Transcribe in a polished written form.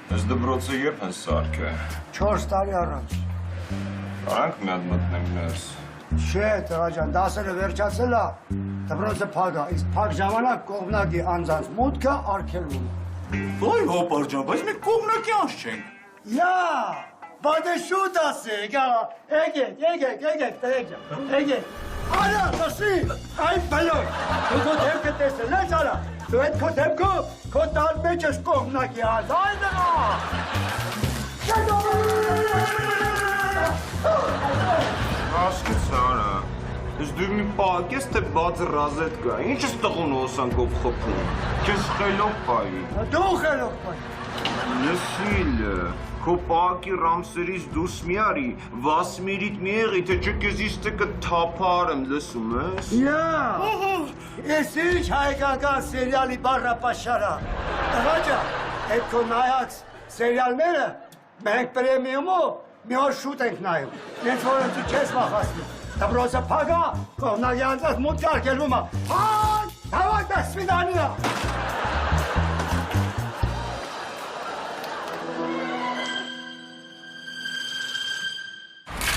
Այս դպրոցը երբ են սարքել։ 4 տարի առաջ։ Կարանք մի հատ մտնեմ ներս։ Չէ, տղա ջան, դասերը վերջացել է, դպրոցը փակ է, իսկ փակ ժամանակ կողմնակի անձանց մուտքը արգելվում է։ Ոյ հոպար ջան, բայց մենք կողմնակի անց չենք։ Յա, բայց շուտ ասեք, եկեք, տղա ջան, եկեք։ Արա, տասի, այն բլոկ, դու քո դեմքը տեսել ես, արա, դու այդ քո դեմքը, քո տան մեջ ես կողմնակի անձ, այն դղա։ Հասկից արա։ Ես դու մի պահակես, թե բացը ռազետկա, ինչ ես տղուն հոսանքով խփում, կես խելոք պայի։ Դու խելոք պայի։ Լսիլը, քո պահակի ռամսերից դուս մի արի, վասմիրիտ մի եղի, թե չկեզիս թե կթափարեմ, լսում ես։ Յա, ես ինչ հայկական սերիալի բառապաշարա։ Տղա ջան, այդ քո նայած սերիալները մենք պրեմիումով մի օր շուտ ենք նայում, ինձ որ դու չես վախացնում, դպրոցը փակ է, կողմնակի անձանց մուտքը արգելվում է, հայ, դավակ դա սվիդանիա։